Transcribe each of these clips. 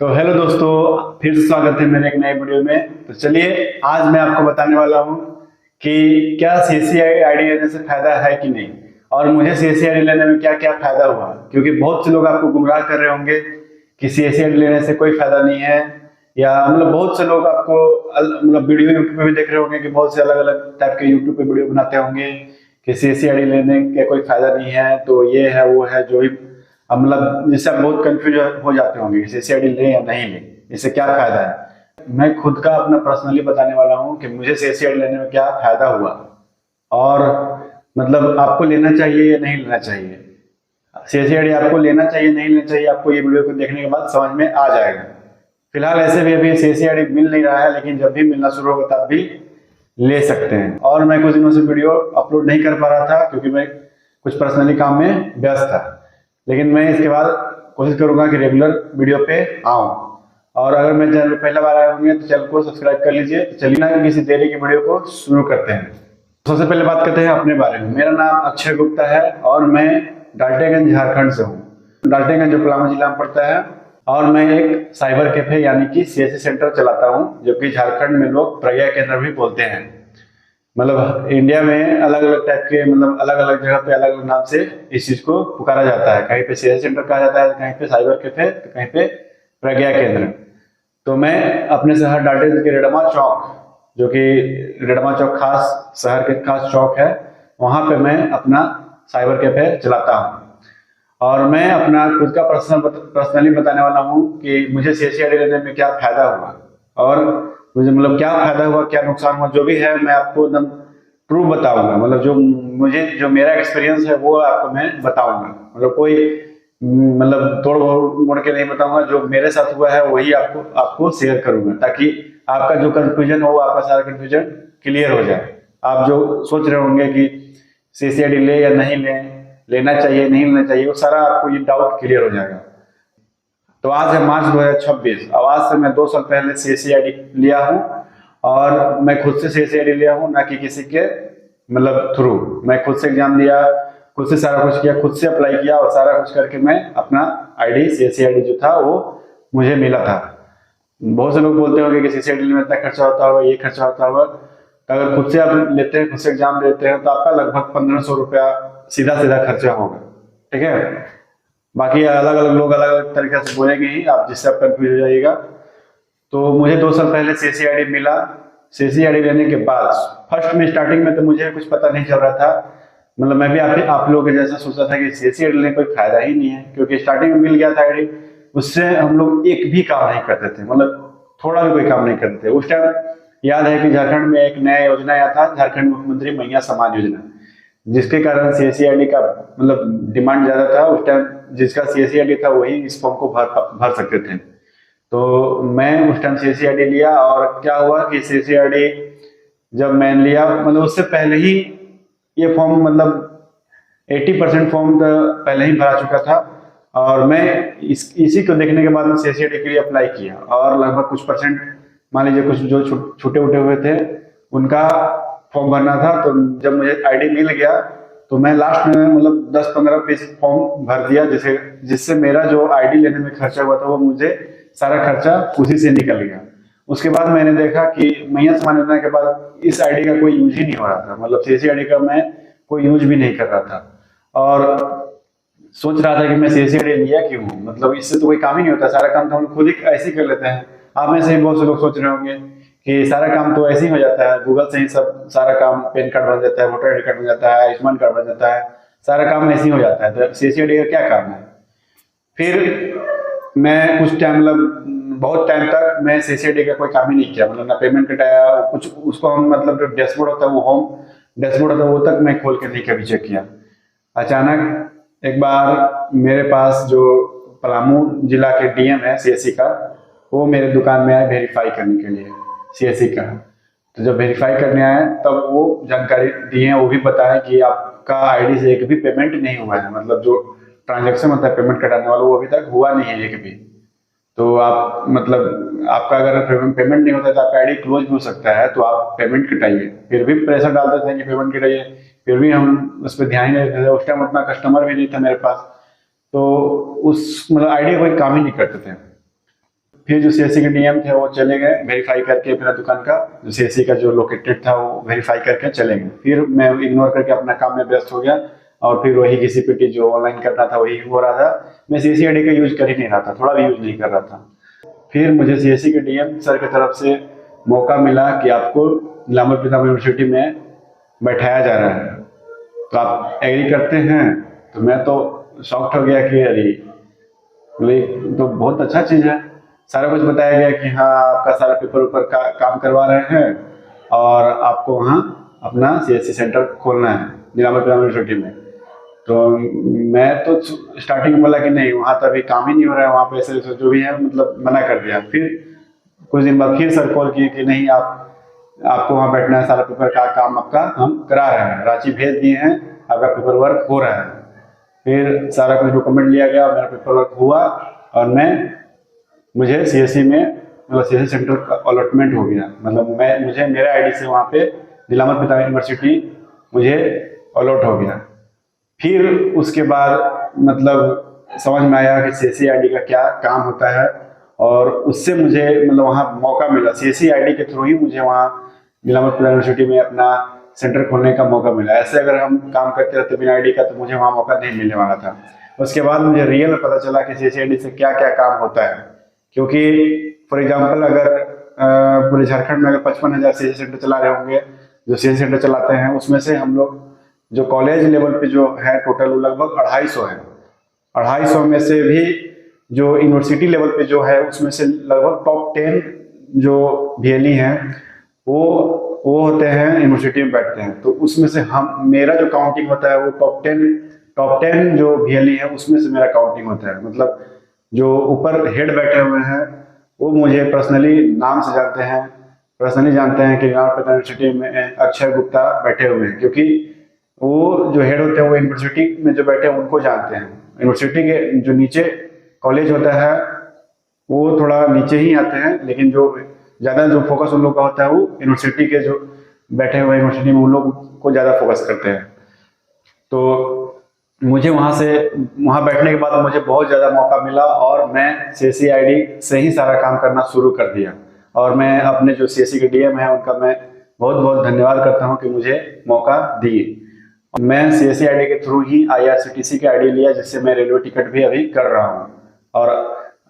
तो हेलो दोस्तों, फिर से स्वागत है मेरे एक नए वीडियो में। तो चलिए आज मैं आपको बताने वाला हूँ कि क्या सीएससी आईडी लेने से फायदा है कि नहीं, और मुझे सीएससी आईडी लेने में क्या क्या फायदा हुआ। क्योंकि बहुत से लोग आपको गुमराह कर रहे होंगे कि सीएससी आईडी लेने से कोई फायदा नहीं है, या बहुत से लोग आपको वीडियो यूट्यूब पे भी देख रहे होंगे कि बहुत से अलग अलग टाइप के यूट्यूब पे वीडियो बनाते होंगे कि सीएससी आईडी लेने का कोई फायदा नहीं है, तो ये है वो है जो भी जिससे आप बहुत कंफ्यूज हो जाते होंगे सीएससी ले या नहीं ले, इससे क्या फायदा है। मैं खुद का अपना पर्सनली बताने वाला हूँ कि मुझे सीएससी लेने में क्या फायदा हुआ, और आपको लेना चाहिए या नहीं लेना चाहिए। सीएससी आपको लेना चाहिए नहीं लेना चाहिए, आपको ये वीडियो को देखने के बाद समझ में आ जाएगा। फिलहाल ऐसे भी अभी सीएससी मिल नहीं रहा है, लेकिन जब भी मिलना शुरू होगा तब भी ले सकते हैं। और मैं कुछ दिनों से वीडियो अपलोड नहीं कर पा रहा था क्योंकि मैं कुछ पर्सनली काम में व्यस्त था, लेकिन मैं इसके बाद कोशिश करूंगा कि रेगुलर वीडियो पे आऊं। और अगर मैं चैनल पहला बार आए होंगे तो चैनल को सब्सक्राइब कर लीजिए। तो चलिए ना किसी देरी की वीडियो को शुरू करते हैं। सबसे पहले बात करते हैं अपने बारे में। मेरा नाम अक्षय गुप्ता है और मैं डाल्टनगंज झारखंड से हूँ। डाल्टनगंज जो पलामू जिला में पड़ता है। और मैं एक साइबर कैफे यानी कि सीएससी सेंटर चलाता हूँ, जो कि झारखंड में लोग प्रज्ञा केंद्र भी बोलते हैं। इंडिया में अलग अलग टाइप के अलग अलग जगह पे अलग अलग नाम से इस चीज को पुकारा जाता है। कहीं पे सीएससी सेंटर कहा जाता है, कहीं पे साइबर कैफे, तो कहीं पे प्रज्ञा केंद्र। तो मैं अपने शहर डाल्टनगंज के रेडमा चौक, जो कि रेडमा चौक खास शहर के खास चौक है, वहां पे मैं अपना साइबर कैफे चलाता हूँ। और मैं अपना खुद का पर्सनली बताने वाला हूँ कि मुझे सीएससी लेने में क्या फायदा हुआ, और मुझे क्या फायदा हुआ, क्या नुकसान हुआ, जो भी है मैं आपको एकदम ट्रू बताऊंगा। जो मेरा एक्सपीरियंस है वो आपको मैं बताऊंगा। कोई तोड़ मोड़ के नहीं बताऊंगा। जो मेरे साथ हुआ है वही आपको शेयर करूंगा, ताकि आपका जो कंफ्यूजन हो, आपका सारा कंफ्यूजन क्लियर हो जाए। आप जो सोच रहे होंगे कि सीएससी ले या नहीं लेना चाहिए नहीं लेना चाहिए, वो सारा आपको ये डाउट क्लियर हो जाएगा। तो आज है मार्च 2026। अब आज से मैं 2 साल पहले सीएससी लिया हूँ, और मैं खुद से सीएससी लिया हूँ, ना कि किसी के थ्रू। मैं खुद से एग्जाम दिया, खुद से सारा कुछ किया, खुद से अप्लाई किया, और सारा कुछ करके मैं अपना सीएससी जो था वो मुझे मिला था। बहुत से लोग बोलते होंगे कि सीएससी में इतना खर्चा होता होगा, ये खर्चा होता होगा। तो अगर खुद से आप लेते हैं, खुद से एग्जाम देते हैं, तो आपका लगभग 1500 रुपया सीधा सीधा खर्चा होगा। ठीक है। बाकी अलग अलग लोग अलग अलग तरीके से बोलेंगे ही, आप जिससे आप कंफ्यूज हो जाइएगा। तो मुझे 2 साल पहले सीएससी मिला। सीएससी लेने के बाद फर्स्ट में स्टार्टिंग में तो मुझे कुछ पता नहीं चल रहा था। मैं भी आप लोगों के जैसा सोचा था कि सीएससी लेने का कोई फायदा ही नहीं है, क्योंकि स्टार्टिंग में मिल गया था आईडी, उससे हम लोग एक भी काम नहीं करते थे। थोड़ा भी कोई काम नहीं करते थे। उस टाइम याद है कि झारखंड में एक नया योजना आया था, झारखंड मुख्यमंत्री मैया समान योजना, जिसके कारण सीएससी का डिमांड ज्यादा था। उस टाइम जिसका सीएससी था वही इस फॉर्म को भर सकते थे। तो मैं उस टाइम सीएससी लिया, और क्या हुआ कि सीएससी जब मैं लिया, उससे पहले ही ये फॉर्म 80% फॉर्म तो पहले ही भरा चुका था। और मैं इसी को देखने के बाद में सीएससी के लिए अप्लाई किया, और लगभग कुछ परसेंट, मान लीजिए कुछ जो छूटे उठे हुए थे, उनका फॉर्म भरना था। तो जब मुझे आईडी मिल गया तो मैं लास्ट में 10-15 पीस फॉर्म भर दिया, जिससे मेरा जो आईडी लेने में खर्चा हुआ था वो मुझे सारा खर्चा उसी से निकल गया। उसके बाद मैंने देखा कि मैया समान योजना के बाद इस आईडी का कोई यूज ही नहीं हो रहा था। सीएससी का मैं कोई यूज भी नहीं कर रहा था, और सोच रहा था कि मैं सीएससी लिया क्यों, इससे तो कोई काम ही नहीं होता। सारा काम तो हम खुद ही ऐसे ही कर लेते हैं। आप में से बहुत से लोग सोच रहे होंगे कि सारा काम तो ऐसे ही हो जाता है, गूगल से ही सब सारा काम, पैन कार्ड बन जाता है, वोटर आईडी कार्ड बन जाता है, आयुष्मान कार्ड बन जाता है, सारा काम ऐसे ही हो जाता है। तो सीएससी का क्या काम है। फिर मैं कुछ टाइम बहुत टाइम तक मैं सीएससी का कोई काम ही नहीं किया। ना पेमेंट कटाया कुछ, उसको हम जो डैशबोर्ड होता है, वो होम डैशबोर्ड होता है, वो तक मैं खोल के नहीं कभी चेक किया। अचानक एक बार मेरे पास जो पलामू जिला के डीएम है सीएससी का, वो मेरे दुकान में आए वेरीफाई करने के लिए सीएससी का। तो जब वेरीफाई करने आए तब वो जानकारी दी है, वो भी बताया कि आपका आईडी से एक भी पेमेंट नहीं हुआ है। जो ट्रांजैक्शन होता है पेमेंट कटाने वाला, वो अभी तक हुआ नहीं है एक भी। तो आप आपका अगर पेमेंट नहीं होता है तो आपका आईडी क्लोज भी हो सकता है, तो आप पेमेंट कटाइए। फिर भी प्रेशर डालते थे कि पेमेंट कटाइए, फिर भी हम उस पर ध्यान ही नहीं देते थे। उस टाइम उतना कस्टमर भी नहीं था मेरे पास, तो उस आईडी कोई काम ही नहीं करते थे। फिर जो सीएससी के डीएम थे वो चले गए वेरीफाई करके, मेरा दुकान का जो सीएससी का जो लोकेटेड था वो वेरीफाई करके चले गए। फिर मैं इग्नोर करके अपना काम में व्यस्त हो गया और फिर वही घिसी-पिटी जो ऑनलाइन करना था वही हो रहा था। मैं सीएससी आईडी का यूज कर ही नहीं रहा था, थोड़ा भी यूज नहीं कर रहा था। फिर मुझे सीएससी के डीएम सर की तरफ से मौका मिला कि आपको नीलांबर प्रताप यूनिवर्सिटी में बैठाया जा रहा है, तो आप एग्री करते हैं? तो मैं तो शॉक्ड हो गया कि अरे तो बहुत अच्छा चीज़ है। सारा कुछ बताया गया कि हाँ आपका सारा पेपर ऊपर का काम करवा रहे हैं और आपको वहाँ अपना सीएससी सेंटर खोलना है नीलांबर प्रताप यूनिवर्सिटी में। तो मैं तो स्टार्टिंग में बोला कि नहीं, वहाँ तो अभी काम ही नहीं हो रहा है, वहाँ पे ऐसे जो भी है मतलब मना कर दिया। फिर कुछ दिन बाद फिर सर कॉल किए कि नहीं आपको वहाँ बैठना है, सारा पेपर का काम आपका हम करा रहे हैं, रांची भेज दिए हैं, आपका पेपर वर्क हो रहा है। फिर सारा कुछ डॉक्यूमेंट लिया गया, मेरा पेपर वर्क हुआ और मुझे सीएससी में मतलब सीएससी सेंटर का अलॉटमेंट हो गया। मतलब मुझे मेरे आईडी से वहाँ पे नीलांबर प्रताप यूनिवर्सिटी मुझे अलॉट हो गया। फिर उसके बाद मतलब समझ में आया कि सीएससी आईडी का क्या काम होता है और उससे मुझे मतलब वहाँ मौका मिला। सीएससी आईडी के थ्रू ही मुझे वहाँ नीलांबर प्रताप यूनिवर्सिटी में अपना सेंटर खोलने का मौका मिला। ऐसे अगर हम काम करते रहते बिना आईडी का तो मुझे वहाँ मौका नहीं मिलने वाला था। उसके बाद मुझे रियल में पता चला कि सीएससी आईडी से क्या क्या काम होता है। क्योंकि फॉर एग्जांपल अगर पूरे झारखंड में अगर 55,000 सीएससी सेंटर चला रहे होंगे, जो सीएससी सेंटर चलाते हैं, उसमें से हम लोग जो कॉलेज लेवल पे जो है टोटल लगभग 250 है। 250 में से भी जो यूनिवर्सिटी लेवल पे जो है उसमें से लगभग टॉप 10 जो VLE हैं वो होते हैं यूनिवर्सिटी में बैठते हैं। तो उसमें से मेरा जो काउंटिंग होता है वो टॉप 10 जो VLE है उसमें से मेरा काउंटिंग होता है। मतलब जो ऊपर हेड बैठे हुए हैं वो मुझे पर्सनली नाम से जानते हैं, पर्सनली जानते हैं कि नीलांबर प्रताप यूनिवर्सिटी में अक्षय गुप्ता बैठे हुए हैं, क्योंकि वो जो हेड होते हैं वो यूनिवर्सिटी में जो बैठे हैं उनको जानते हैं। यूनिवर्सिटी के जो नीचे कॉलेज होता है वो थोड़ा नीचे ही आते हैं, लेकिन जो ज़्यादा जो फोकस उन लोग का होता है वो यूनिवर्सिटी के जो बैठे हुए यूनिवर्सिटी में उन लोग को ज़्यादा फोकस करते हैं। तो मुझे वहाँ बैठने के बाद मुझे बहुत ज़्यादा मौका मिला और मैं सीएससी आईडी से ही सारा काम करना शुरू कर दिया। और मैं अपने जो सीएससी के डीएम हैं उनका मैं बहुत बहुत धन्यवाद करता हूँ कि मुझे मौका दिए। मैं सीएससी आईडी के थ्रू ही IRCTC के आईडी लिया, जिससे मैं रेलवे टिकट भी अभी कर रहा हूँ और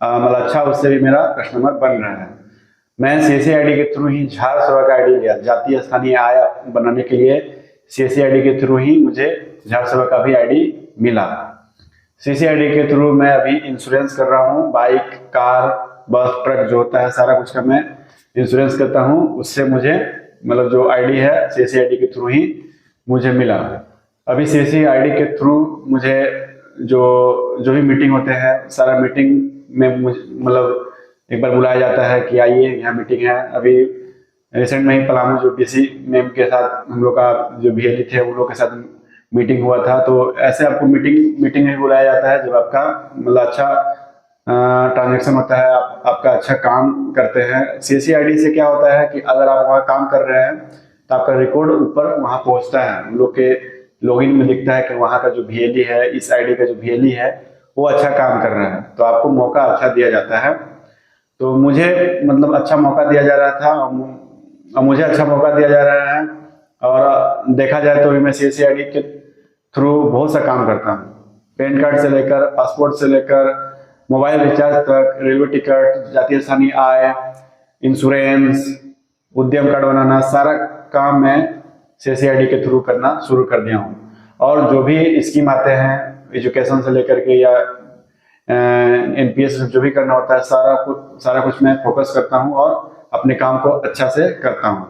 मतलब अच्छा उससे भी मेरा कस्टमर बन रहा है। मैं सीएससी आईडी के थ्रू ही झार सेवा का आईडी लिया, जातीय स्थानीय आय बनाने के लिए सीएससी आईडी के थ्रू ही मुझे झार सेवा का भी आईडी मिला। सीएससी आईडी के थ्रू मैं अभी इंश्योरेंस कर रहा हूँ, बाइक, कार, बस, ट्रक जो होता है सारा कुछ का मैं इंश्योरेंस करता हूँ। उससे मुझे मतलब जो आईडी है सीएससी आईडी के थ्रू ही मुझे मिला। अभी सीएससी आईडी के थ्रू मुझे जो भी मीटिंग होते हैं सारा मीटिंग में मुझे मतलब एक बार बुलाया जाता है कि आइए यहाँ मीटिंग है। अभी रिसेंट में ही पलामू जो DC मैम के साथ हम लोग का जो VLE थे उन लोग के साथ मीटिंग हुआ था। तो ऐसे आपको मीटिंग में बुलाया जाता है जब आपका मतलब अच्छा ट्रांजेक्शन होता है, आपका अच्छा काम करते हैं। सीएससी आईडी से क्या होता है कि अगर आप वहाँ काम कर रहे हैं तो आपका रिकॉर्ड ऊपर वहाँ पहुँचता है, उन लोग के लॉगिन में दिखता है कि वहाँ का जो VLE है, इस आईडी का जो VLE है वो अच्छा काम कर रहा है, तो आपको मौका अच्छा दिया जाता है। तो मुझे मतलब अच्छा मौका दिया जा रहा था और मुझे अच्छा मौका दिया जा रहा है। और देखा जाए तो अभी मैं सीएससी आईडी के थ्रू बहुत सा काम करता हूँ, पैन कार्ड से लेकर, पासपोर्ट से लेकर, मोबाइल रिचार्ज तक, रेलवे टिकट, जातीय स्थानीय आय, इंश्योरेंस, उद्यम कार्ड बनाना, सारा काम मैं सीएससी आईडी के थ्रू करना शुरू कर दिया हूँ। और जो भी स्कीम आते हैं एजुकेशन से लेकर के या NPS जो भी करना होता है सारा कुछ मैं फोकस करता हूँ और अपने काम को अच्छा से करता हूँ।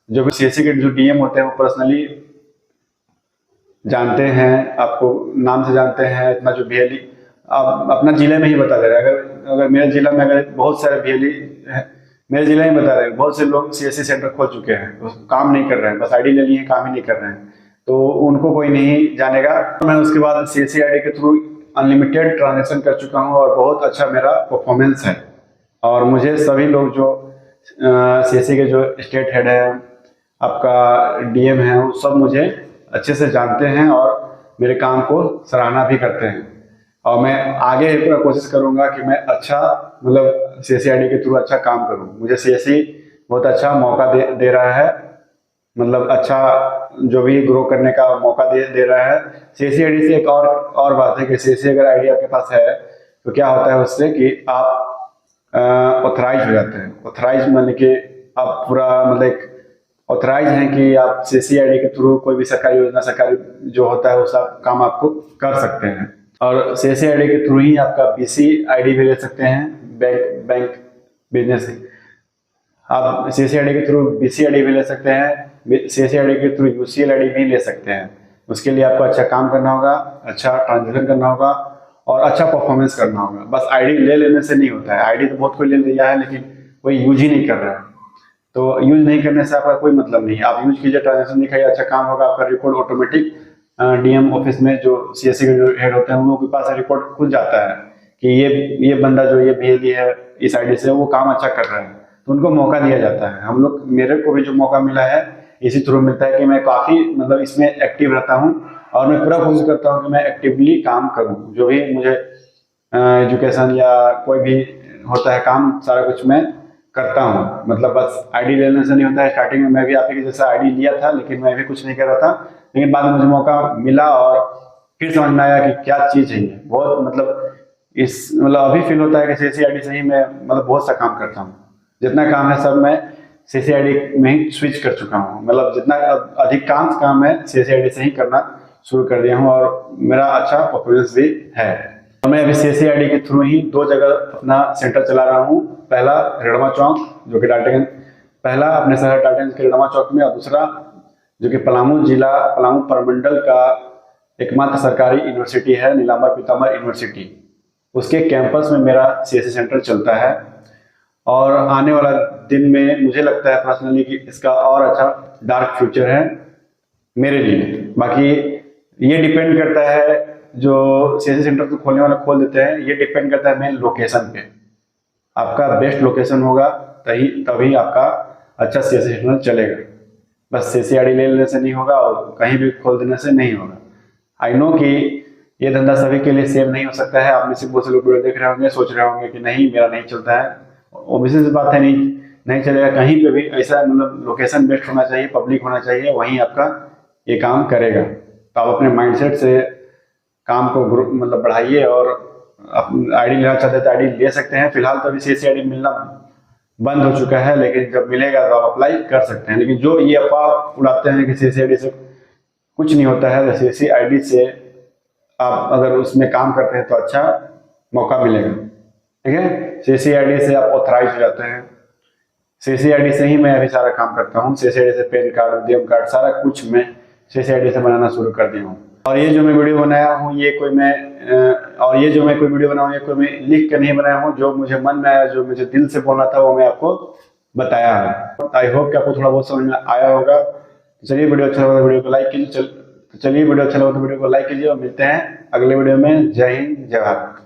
जो भी सीएससी के जो डीएम होते हैं वो पर्सनली जानते हैं, आपको नाम से जानते हैं। इतना जो VLE आप अपना जिले में ही बता दे रहे हैं, अगर मेरे जिला में अगर बहुत सारे VLE है, मेरे जिले में बता रहे हैं, बहुत से लोग सीएससी सेंटर खोल चुके हैं, काम नहीं कर रहे हैं, बस आईडी ले लिए, काम ही नहीं कर रहे हैं, तो उनको कोई नहीं जानेगा। मैं उसके बाद सीएससी आईडी के थ्रू अनलिमिटेड ट्रांजेक्शन कर चुका हूँ और बहुत अच्छा मेरा परफॉर्मेंस है। और मुझे सभी लोग जो सीएससी के जो स्टेट हेड है, आपका डीएम है, वो सब मुझे अच्छे से जानते हैं और मेरे काम को सराहना भी करते हैं। और मैं आगे पूरा कोशिश करूंगा कि मैं अच्छा मतलब सीएससी आईडी के थ्रू अच्छा काम करूं। मुझे सीएससी बहुत अच्छा मौका दे रहा है, मतलब अच्छा जो भी ग्रो करने का मौका दे रहा है। सीएससी आईडी से एक और बात है कि सीएससी अगर आईडी आपके पास है तो क्या होता है उससे कि आप ऑथराइज हो जाते हैं। ऑथराइज मतलब कि आप पूरा मतलब एक ऑथराइज हैं कि आप सीएससी आईडी के थ्रू कोई भी सरकारी योजना, सरकारी जो होता है वो सब काम आपको कर सकते हैं। और सीएससी आईडी के थ्रू ही आपका बीसी आईडी भी ले सकते हैं, बैंक बिजनेस। आप सीएससी आईडी के थ्रू बीसी आईडी भी ले सकते हैं, सीएससी आईडी के थ्रू यूसीएल आईडी भी ले सकते हैं। उसके लिए आपको अच्छा काम करना होगा, अच्छा ट्रांजेक्शन करना होगा और अच्छा परफॉर्मेंस करना होगा। बस आईडी ले लेने से नहीं होता है। आईडी तो बहुत कोई ले लिया है लेकिन कोई यूज ही नहीं कर रहा है, तो यूज नहीं करने से आपका कोई मतलब नहीं है। आप यूज कीजिए, ट्रांजेक्शन दिखाइए, अच्छा काम होगा, आपका रिकॉर्ड ऑटोमेटिक डीएम ऑफिस में जो सीएससी के जो हेड होते हैं उन लोगों के पास रिकॉर्ड खुल जाता है कि ये बंदा जो ये भेज है इस आईडी से वो काम अच्छा कर रहा है, तो उनको मौका दिया जाता है। हम लोग, मेरे को भी जो मौका मिला है इसी थ्रू मिलता है कि मैं काफ़ी मतलब इसमें एक्टिव रहता हूँ और मैं पूरा कोशिश करता हूँ कि मैं एक्टिवली काम करूँ। जो भी मुझे एजुकेशन या कोई भी होता है काम, सारा कुछ मैं करता हूँ। मतलब बस आईडी लेने से नहीं होता है। स्टार्टिंग में मैं भी आप ही जैसा आईडी लिया था लेकिन मैं भी कुछ नहीं कर रहा था, लेकिन बाद में मुझे मौका मिला और फिर समझ में आया कि क्या चीज़ है ये। बहुत मतलब अभी फील होता है कि सीएससी आईडी से ही मैं मतलब बहुत सा काम करता हूँ। जितना काम है सब मैं सीएससी आईडी में ही स्विच कर चुका हूँ। मतलब जितना अधिकांश काम है सीएससी आईडी से ही करना शुरू कर दिया हूँ और मेरा अच्छा परफॉर्मेंस भी है। तो मैं अभी सीएससी आईडी के थ्रू ही 2 जगह अपना सेंटर चला रहा हूँ। पहला रेड़मा चौक जो कि डाल्टनगंज, पहला अपने शहर डाल्टनगंज के रेड़मा चौक में, और दूसरा जो कि पलामू जिला, पलामू प्रमंडल का एकमात्र सरकारी यूनिवर्सिटी है नीलांबर पीताम्बर यूनिवर्सिटी, उसके कैंपस में मेरा सीएससी सेंटर चलता है। और आने वाला दिन में मुझे लगता है पर्सनली कि इसका और अच्छा डार्क फ्यूचर है मेरे लिए। बाकी ये डिपेंड करता है, जो सीएससी सेंटर तो खोलने वाले खोल देते हैं, ये डिपेंड करता है मेन लोकेशन पे। आपका बेस्ट लोकेशन होगा तभी आपका अच्छा सीएससी सेंटर चलेगा। बस सीएससी आईडी ले लेने से नहीं होगा और कहीं भी खोल देने से नहीं होगा। आई नो कि ये धंधा सभी के लिए सेम नहीं हो सकता है। आप में से बहुत से लोग वीडियो देख रहे होंगे, सोच रहे होंगे कि नहीं मेरा नहीं चलता है। ऑब्वियस बात है, नहीं चलेगा। कहीं पे भी ऐसा मतलब लोकेशन बेस्ट होना चाहिए, पब्लिक होना चाहिए, वहीं आपका ये काम करेगा। तो आप अपने माइंडसेट से काम को मतलब बढ़ाइए और आईडी लेना चाहते हैं तो आईडी ले सकते हैं। फिलहाल तो अभी सीएससी आईडी मिलना बंद हो चुका है, लेकिन जब मिलेगा तो आप अप्लाई कर सकते हैं। लेकिन जो ये अफवाह उड़ाते हैं कि सीएससी आईडी से कुछ नहीं होता है, तो सीएससी आईडी से आप अगर उसमें काम करते हैं तो अच्छा मौका मिलेगा। ठीक है, सीएससी आईडी से आप ऑथराइज हो जाते हैं। सीएससी आईडी से ही मैं अभी सारा काम करता हूँ। सीएससी आईडी से पैन कार्ड, उद्यम कार्ड, सारा कुछ मैं सीएससी आईडी से बनाना शुरू कर दिया हूँ। और ये जो मैं वीडियो बनाया हूँ ये कोई मैं लिख कर नहीं बनाया हूँ। जो मुझे मन में आया, जो मुझे दिल से बोलना था वो मैं आपको बताया है। आई होप कि आपको थोड़ा बहुत समझ में आया होगा। चलिए, वीडियो अच्छा लगा तो वीडियो को लाइक कीजिए। चलिए, वीडियो अच्छा लगा तो वीडियो को लाइक कीजिए और मिलते हैं अगले वीडियो में। जय हिंद, जय भारत।